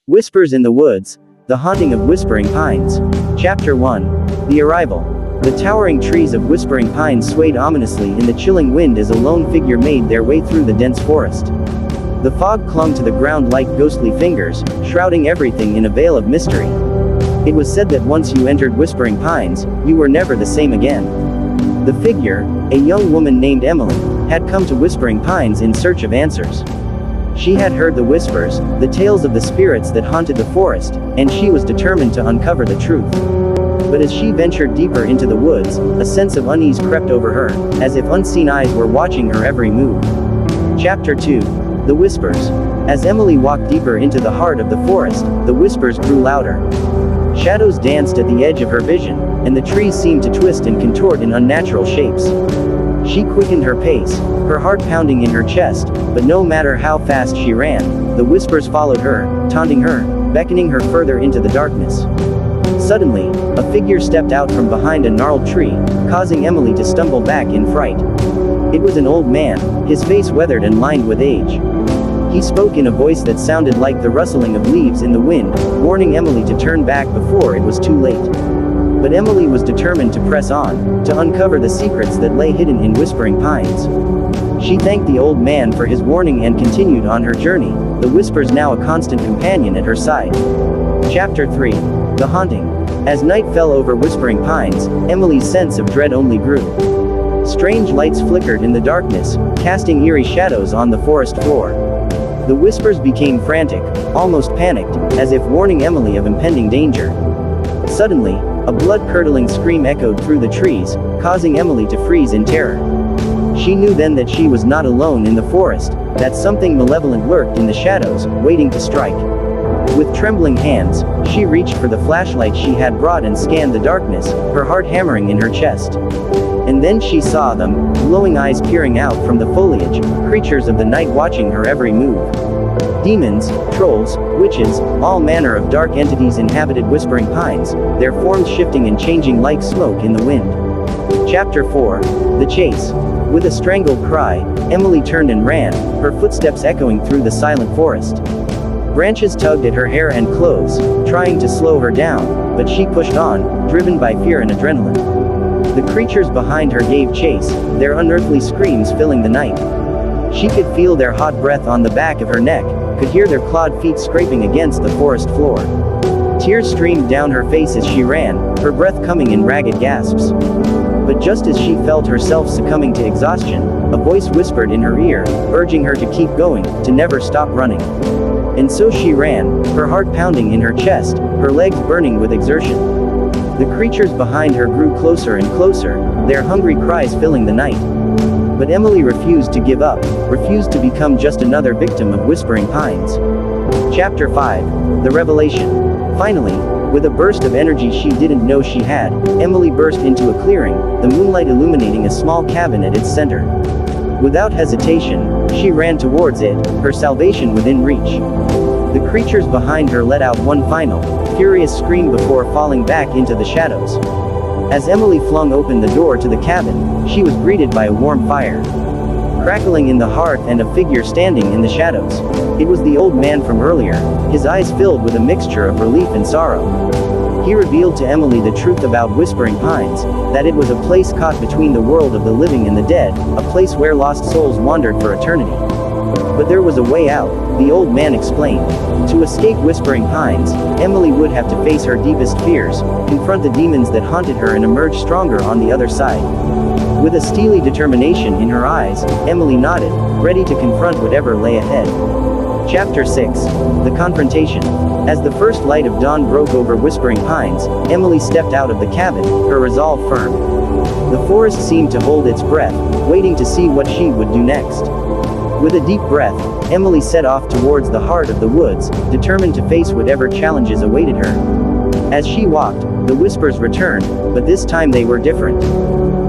Whispers in the Woods, The Haunting of Whispering Pines. Chapter 1. The Arrival. The towering trees of Whispering Pines swayed ominously in the chilling wind as a lone figure made their way through the dense forest. The fog clung to the ground like ghostly fingers, shrouding everything in a veil of mystery. It was said that once you entered Whispering Pines, you were never the same again. The figure, a young woman named Emily, had come to Whispering Pines in search of answers. She had heard the whispers, the tales of the spirits that haunted the forest, and she was determined to uncover the truth. But as she ventured deeper into the woods, a sense of unease crept over her, as if unseen eyes were watching her every move. Chapter 2. The Whispers. As Emily walked deeper into the heart of the forest, the whispers grew louder. Shadows danced at the edge of her vision, and the trees seemed to twist and contort in unnatural shapes. She quickened her pace, her heart pounding in her chest, but no matter how fast she ran, the whispers followed her, taunting her, beckoning her further into the darkness. Suddenly, a figure stepped out from behind a gnarled tree, causing Emily to stumble back in fright. It was an old man, his face weathered and lined with age. He spoke in a voice that sounded like the rustling of leaves in the wind, warning Emily to turn back before it was too late. But Emily was determined to press on, to uncover the secrets that lay hidden in Whispering Pines. She thanked the old man for his warning and continued on her journey, the whispers now a constant companion at her side. Chapter 3. The Haunting. As night fell over Whispering Pines, Emily's sense of dread only grew. Strange lights flickered in the darkness, casting eerie shadows on the forest floor. The whispers became frantic, almost panicked, as if warning Emily of impending danger. Suddenly, a blood-curdling scream echoed through the trees, causing Emily to freeze in terror. She knew then that she was not alone in the forest, that something malevolent lurked in the shadows, waiting to strike. With trembling hands, she reached for the flashlight she had brought and scanned the darkness, her heart hammering in her chest. And then she saw them, glowing eyes peering out from the foliage, creatures of the night watching her every move. Demons, trolls, witches, all manner of dark entities inhabited Whispering Pines, their forms shifting and changing like smoke in the wind. Chapter 4. The Chase. With a strangled cry, Emily turned and ran, her footsteps echoing through the silent forest. Branches tugged at her hair and clothes, trying to slow her down, but she pushed on, driven by fear and adrenaline. The creatures behind her gave chase, their unearthly screams filling the night. She could feel their hot breath on the back of her neck, could hear their clawed feet scraping against the forest floor. Tears streamed down her face as she ran, her breath coming in ragged gasps. But just as she felt herself succumbing to exhaustion, a voice whispered in her ear, urging her to keep going, to never stop running. And so she ran, her heart pounding in her chest, her legs burning with exertion. The creatures behind her grew closer and closer, their hungry cries filling the night. But Emily refused to give up, refused to become just another victim of Whispering Pines. Chapter 5. The Revelation. Finally, with a burst of energy she didn't know she had, Emily burst into a clearing, the moonlight illuminating a small cabin at its center. Without hesitation, she ran towards it, her salvation within reach. The creatures behind her let out one final, furious scream before falling back into the shadows. As Emily flung open the door to the cabin, she was greeted by a warm fire crackling in the hearth and a figure standing in the shadows. It was the old man from earlier, his eyes filled with a mixture of relief and sorrow. He revealed to Emily the truth about Whispering Pines, that it was a place caught between the world of the living and the dead, a place where lost souls wandered for eternity. But there was a way out, the old man explained. To escape Whispering Pines, Emily would have to face her deepest fears, confront the demons that haunted her and emerge stronger on the other side. With a steely determination in her eyes, Emily nodded, ready to confront whatever lay ahead. Chapter 6. The Confrontation. As the first light of dawn broke over Whispering Pines, Emily stepped out of the cabin, her resolve firm. The forest seemed to hold its breath, waiting to see what she would do next. With a deep breath, Emily set off towards the heart of the woods, determined to face whatever challenges awaited her. As she walked, the whispers returned, but this time they were different.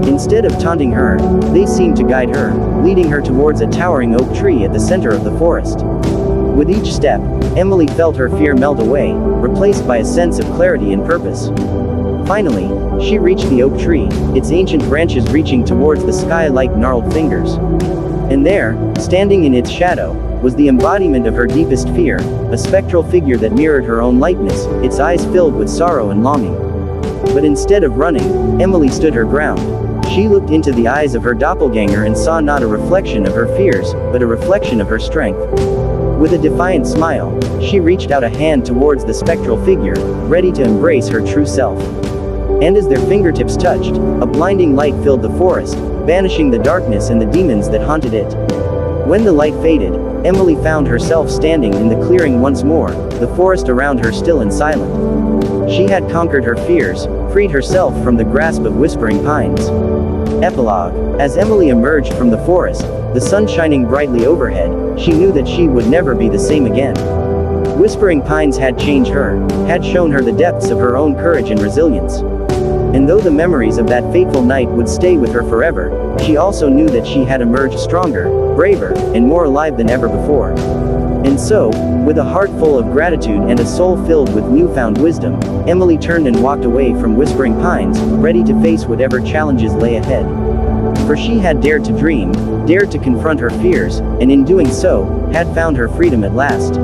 Instead of taunting her, they seemed to guide her, leading her towards a towering oak tree at the center of the forest. With each step, Emily felt her fear melt away, replaced by a sense of clarity and purpose. Finally, she reached the oak tree, its ancient branches reaching towards the sky like gnarled fingers. And there, standing in its shadow, was the embodiment of her deepest fear, a spectral figure that mirrored her own likeness, its eyes filled with sorrow and longing. But instead of running, Emily stood her ground. She looked into the eyes of her doppelganger and saw not a reflection of her fears, but a reflection of her strength. With a defiant smile, she reached out a hand towards the spectral figure, ready to embrace her true self. And as their fingertips touched, a blinding light filled the forest, banishing the darkness and the demons that haunted it. When the light faded, Emily found herself standing in the clearing once more, the forest around her still and silent. She had conquered her fears, freed herself from the grasp of Whispering Pines. Epilogue. As Emily emerged from the forest, the sun shining brightly overhead, she knew that she would never be the same again. Whispering Pines had changed her, had shown her the depths of her own courage and resilience. And though the memories of that fateful night would stay with her forever, she also knew that she had emerged stronger, braver, and more alive than ever before. And so, with a heart full of gratitude and a soul filled with newfound wisdom, Emily turned and walked away from Whispering Pines, ready to face whatever challenges lay ahead. For she had dared to dream, dared to confront her fears, and in doing so, had found her freedom at last.